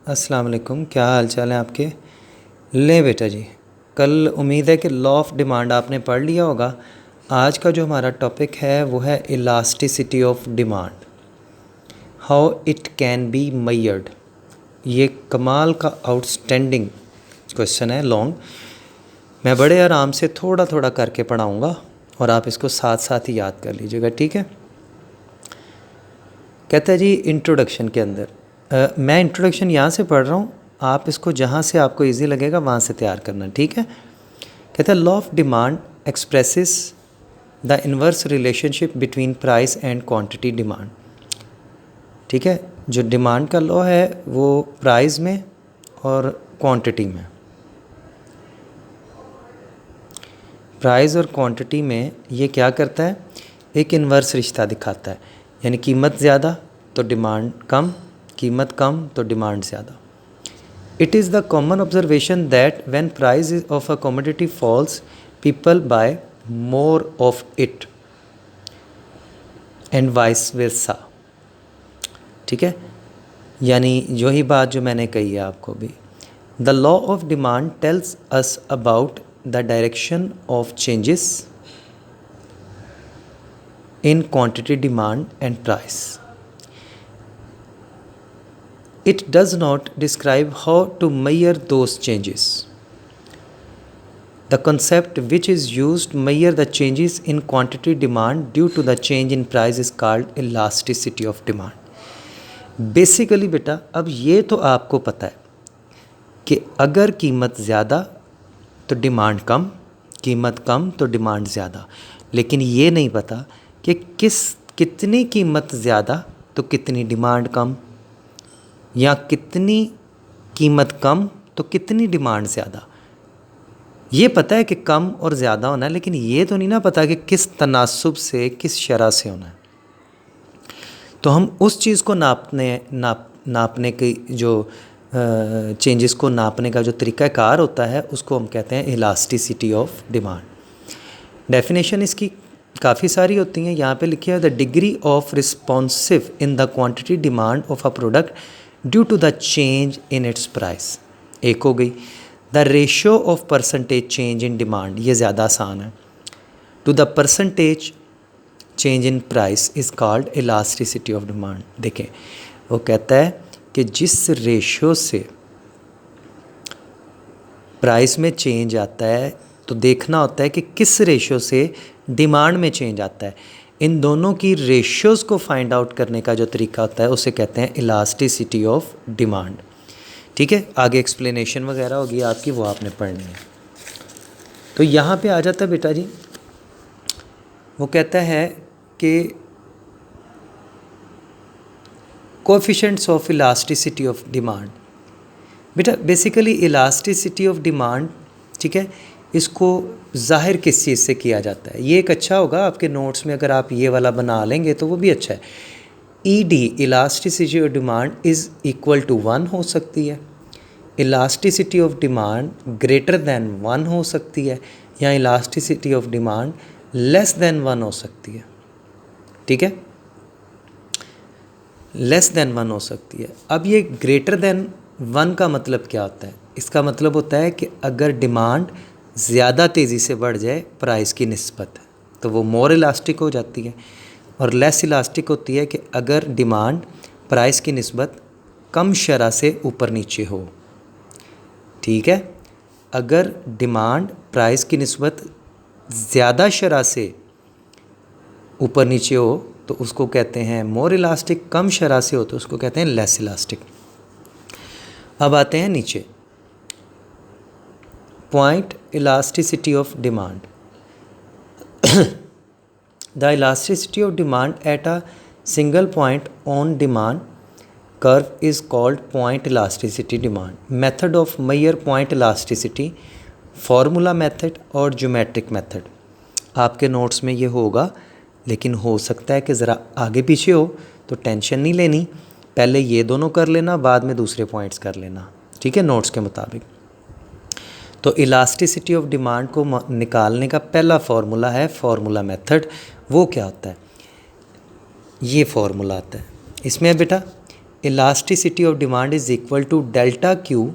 अस्सलाम वालेकुम, क्या हाल चाल है आपके। ले बेटा जी, कल उम्मीद है कि लॉ ऑफ डिमांड आपने पढ़ लिया होगा। आज का जो हमारा टॉपिक है वो है elasticity of demand, how it can be measured. ये कमाल का आउटस्टैंडिंग क्वेश्चन है, लॉन्ग। मैं बड़े आराम से थोड़ा थोड़ा करके पढ़ाऊँगा और आप इसको साथ साथ ही याद कर लीजिएगा, ठीक है। कहता है जी इंट्रोडक्शन के अंदर, मैं इंट्रोडक्शन यहाँ से पढ़ रहा हूँ, आप इसको जहाँ से आपको इजी लगेगा वहाँ से तैयार करना, ठीक है। कहता है law of demand expresses the inverse relationship between price and quantity demand. ठीक है, जो डिमांड का लॉ है वो प्राइस में और क्वांटिटी में, प्राइस और क्वांटिटी में ये क्या करता है, एक इन्वर्स रिश्ता दिखाता है। यानी कीमत ज़्यादा तो डिमांड कम, कीमत कम तो डिमांड ज़्यादा। It is the common observation that when price of a commodity falls people buy more of it and vice versa. ठीक है, यानी जो ही बात जो मैंने कही है आपको भी, the law of demand tells us about the direction of changes in quantity demand and price. It does not describe how to measure those changes. The concept which is used to measure the changes in quantity demand due to the change in price is called elasticity of demand. Basically बेटा, अब ये तो आपको पता है कि अगर कीमत ज़्यादा तो डिमांड कम, कीमत कम तो डिमांड ज़्यादा, लेकिन ये नहीं पता कि कितनी कीमत ज़्यादा तो कितनी डिमांड कम, या कितनी कीमत कम तो कितनी डिमांड ज़्यादा। ये पता है कि कम और ज़्यादा होना है, लेकिन ये तो नहीं ना पता कि किस तनासुब से, किस शरह से होना है। तो हम उस चीज़ को नापने की जो चेंजेस को नापने का जो तरीक़ाकार होता है उसको हम कहते हैं इलास्टिसिटी ऑफ डिमांड। डेफिनेशन इसकी काफ़ी सारी होती हैं, यहाँ पे लिखी है the degree of responsive in the quantity demand of a product due to the change in its price. एक हो गई the ratio of percentage change in demand, ये ज़्यादा आसान है, to the percentage change in price is called elasticity of demand. देखें, वो कहता है कि जिस रेशियो से प्राइस में चेंज आता है तो देखना होता है कि किस रेशियो से डिमांड में चेंज आता है। इन दोनों की रेशियोज को फाइंड आउट करने का जो तरीका होता है उसे कहते हैं इलास्टिसिटी ऑफ डिमांड। ठीक है, आगे एक्सप्लेनेशन वगैरह होगी आपकी, वो आपने पढ़नी है। तो यहाँ पे आ जाता है बेटा जी, वो कहता है कि coefficients of elasticity of demand. बेटा बेसिकली इलास्टिसिटी ऑफ डिमांड, ठीक है, इसको ज़ाहिर किस चीज़ से किया जाता है, ये एक अच्छा होगा आपके नोट्स में अगर आप ये वाला बना लेंगे तो वो भी अच्छा है। ED elasticity of demand is equal to 1 हो सकती है, elasticity of demand greater than 1 हो सकती है, या elasticity of demand less than 1 हो सकती है। ठीक है, लेस दैन 1 हो सकती है। अब ये ग्रेटर दैन 1 का मतलब क्या होता है, इसका मतलब होता है कि अगर डिमांड ज़्यादा तेज़ी से बढ़ जाए प्राइस की निस्बत तो वो मोर इलास्टिक हो जाती है, और लेस इलास्टिक होती है कि अगर डिमांड प्राइस की निस्बत कम शरह से ऊपर नीचे हो। ठीक है, अगर डिमांड प्राइस की निस्बत ज़्यादा शरह से ऊपर नीचे हो तो उसको कहते हैं मोर इलास्टिक, कम शरह से हो तो उसको कहते हैं लेस इलास्टिक। अब आते हैं नीचे, point elasticity of demand. The elasticity of demand at a single point on demand curve is called point elasticity demand. Method of measure point elasticity, formula method और geometric method। आपके notes में ये होगा, लेकिन हो सकता है कि ज़रा आगे पीछे हो तो टेंशन नहीं लेनी, पहले ये दोनों कर लेना, बाद में दूसरे पॉइंट्स कर लेना, ठीक है, नोट्स के मुताबिक। तो इलास्टिसिटी ऑफ डिमांड को निकालने का पहला फार्मूला है फार्मूला मेथड। वो क्या होता है, ये फार्मूला आता है इसमें बेटा, elasticity of demand is equal to delta Q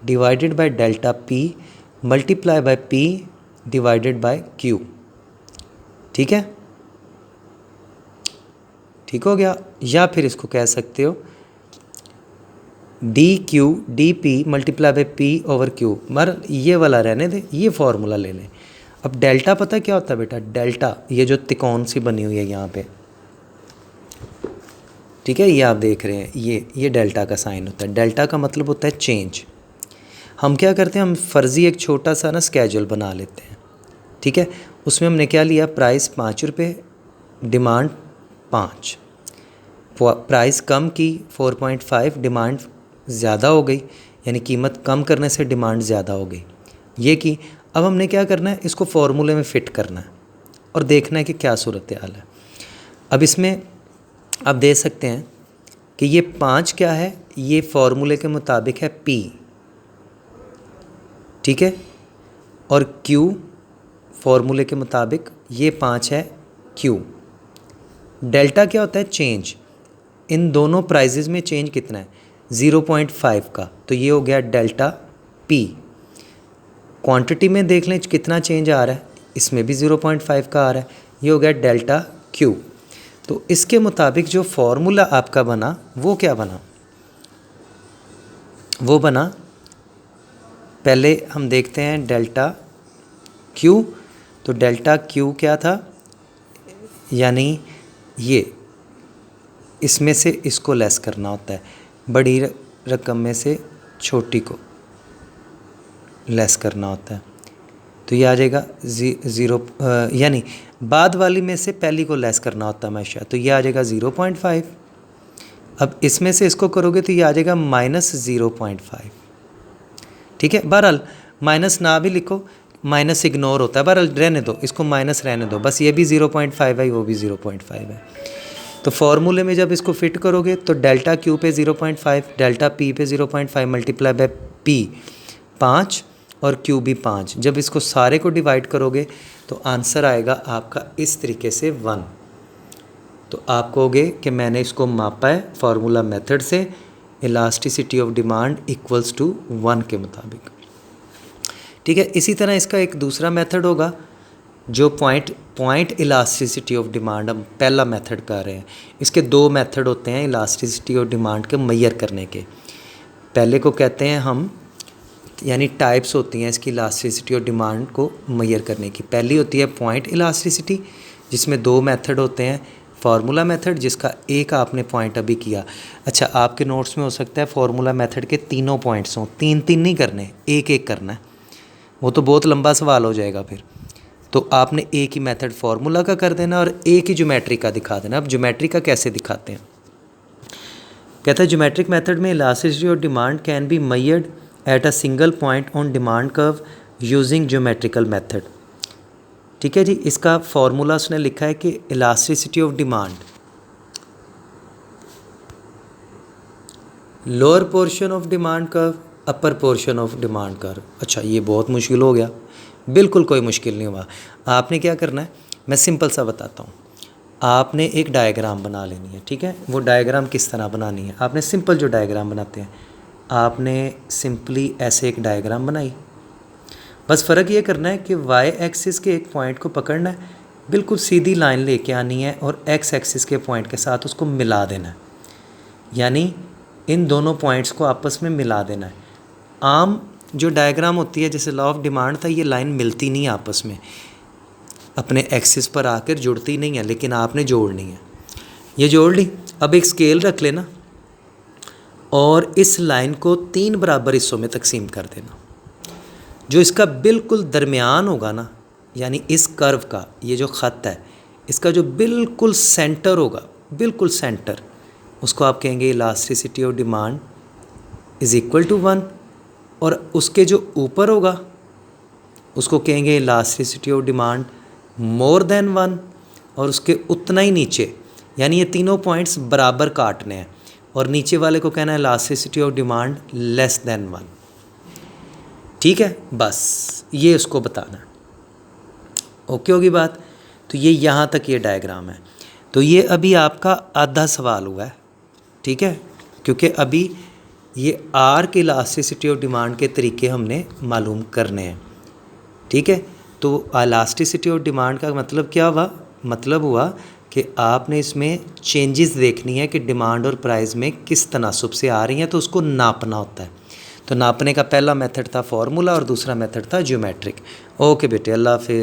divided by delta P multiply by P divided by Q. ठीक है, ठीक हो गया। या फिर इसको कह सकते हो D Q D P multiply by P over Q, मगर ये वाला रहने दे, ये फार्मूला ले लें। अब डेल्टा पता क्या होता है बेटा, डेल्टा ये जो त्रिकोण सी बनी हुई है यहाँ पे, ठीक है, ये आप देख रहे हैं, ये डेल्टा का साइन होता है। डेल्टा का मतलब होता है चेंज। हम क्या करते हैं, हम फर्जी एक छोटा सा ना स्केड्यूल बना लेते हैं। ठीक है, उसमें हमने क्या लिया, प्राइस 5 रुपये, डिमांड 5, प्राइस कम की 4.5, डिमांड ज़्यादा हो गई, यानी कीमत कम करने से डिमांड ज़्यादा हो गई, ये की। अब हमने क्या करना है, इसको फार्मूले में फ़िट करना है और देखना है कि क्या सूरत हाल है। अब इसमें आप देख सकते हैं कि ये 5 क्या है, ये फार्मूले के मुताबिक है P, ठीक है, और Q फार्मूले के मुताबिक ये 5 है Q। डेल्टा क्या होता है, चेंज। इन दोनों प्राइजेज़ में चेंज कितना है, 0.5 का, तो ये हो गया डेल्टा P। क्वांटिटी में देख लें कितना चेंज आ रहा है, इसमें भी 0.5 का आ रहा है, ये हो गया डेल्टा Q। तो इसके मुताबिक जो फार्मूला आपका बना वो क्या बना, वो बना, पहले हम देखते हैं डेल्टा Q। तो डेल्टा Q क्या था, यानी ये इसमें से इसको लेस करना होता है, बड़ी रकम में से छोटी को लेस करना होता है, तो ये आ जाएगा 0, यानी बाद वाली में से पहली को लेस करना होता है हमेशा, तो ये आ जाएगा 0.5। अब इसमें से इसको करोगे तो ये आ जाएगा -0.5। ठीक है, बहरहाल माइनस ना भी लिखो, माइनस इग्नोर होता है, बहरहाल रहने दो, इसको माइनस रहने दो, बस ये भी 0.5 है, वो भी 0.5 है। तो फार्मूले में जब इसको फिट करोगे तो डेल्टा Q पे 0.5, डेल्टा P पे 0.5 मल्टीप्लाई बाय P 5 और Q भी 5। जब इसको सारे को डिवाइड करोगे तो आंसर आएगा आपका इस तरीके से 1। तो आप कहोगे कि मैंने इसको मापा है फार्मूला मेथड से, elasticity of demand equals to 1 के मुताबिक। ठीक है, इसी तरह इसका एक दूसरा मेथड होगा जो पॉइंट इलास्टिसिटी ऑफ डिमांड, हम पहला मेथड कर रहे हैं। इसके 2 मेथड होते हैं इलास्टिसिटी ऑफ डिमांड के मेजर करने के। पहले को कहते हैं हम, यानी टाइप्स होती हैं इसकी इलास्टिसिटी ऑफ डिमांड को मेजर करने की। पहली होती है पॉइंट इलास्टिसिटी, जिसमें 2 मेथड होते हैं, फार्मूला मेथड जिसका एक आपने पॉइंट अभी किया। अच्छा, आपके नोट्स में हो सकता है फार्मूला मेथड के तीनों पॉइंट्स हों, 3 नहीं करने, एक करना है, वो तो बहुत लंबा सवाल हो जाएगा फिर। तो आपने एक ही मेथड फार्मूला का कर देना और एक ही ज्योमेट्री का दिखा देना। अब ज्योमेट्री का कैसे दिखाते हैं, कहता है ज्योमेट्रिक मेथड में elasticity of demand can be measured at a single point on demand curve using geometrical method. ठीक है जी, इसका फार्मूला उसने लिखा है कि elasticity of demand, lower portion of demand curve, upper portion of demand curve. अच्छा, ये बहुत मुश्किल हो गया, बिल्कुल कोई मुश्किल नहीं हुआ। आपने क्या करना है, मैं सिंपल सा बताता हूँ। आपने एक डायग्राम बना लेनी है, ठीक है। वो डायग्राम किस तरह बनानी है, आपने सिंपल जो डायग्राम बनाते हैं, आपने सिंपली ऐसे एक डायग्राम बनाई। बस फ़र्क ये करना है कि वाई एक्सिस के एक पॉइंट को पकड़ना है, बिल्कुल सीधी लाइन लेके आनी है और एक्स एक्सिस के पॉइंट के साथ उसको मिला देना है, यानी इन दोनों पॉइंट्स को आपस में मिला देना है। आम जो डायग्राम होती है, जैसे लॉ ऑफ डिमांड था, ये लाइन मिलती नहीं आपस में, अपने एक्सिस पर आकर जुड़ती नहीं है, लेकिन आपने जोड़नी है। ये जोड़ ली। अब एक स्केल रख लेना और इस लाइन को 3 बराबर हिस्सों में तकसीम कर देना। जो इसका बिल्कुल दरमियान होगा ना, यानी इस कर्व का ये जो ख़त है, इसका जो बिल्कुल सेंटर होगा, बिल्कुल सेंटर, उसको आप कहेंगे elasticity of demand is equal to 1। और उसके जो ऊपर होगा उसको कहेंगे elasticity of demand more than 1। और उसके उतना ही नीचे, यानी ये तीनों पॉइंट्स बराबर काटने हैं, और नीचे वाले को कहना है elasticity of demand less than 1। ठीक है, बस ये उसको बताना है। ओके होगी बात। तो ये यहाँ तक ये डायग्राम है। तो ये अभी आपका आधा सवाल हुआ है, ठीक है। क्योंकि अभी ये आर के इलास्टिसिटी ऑफ डिमांड के तरीके हमने मालूम करने हैं। ठीक है, तो इलास्टिसिटी ऑफ डिमांड का मतलब क्या हुआ? मतलब हुआ कि आपने इसमें चेंजेस देखनी है कि डिमांड और प्राइस में किस तनासुब से आ रही हैं, तो उसको नापना होता है। तो नापने का पहला मेथड था फार्मूला और दूसरा मेथड था ज्योमेट्रिक। ओके बेटे, अल्लाह हाफिज़।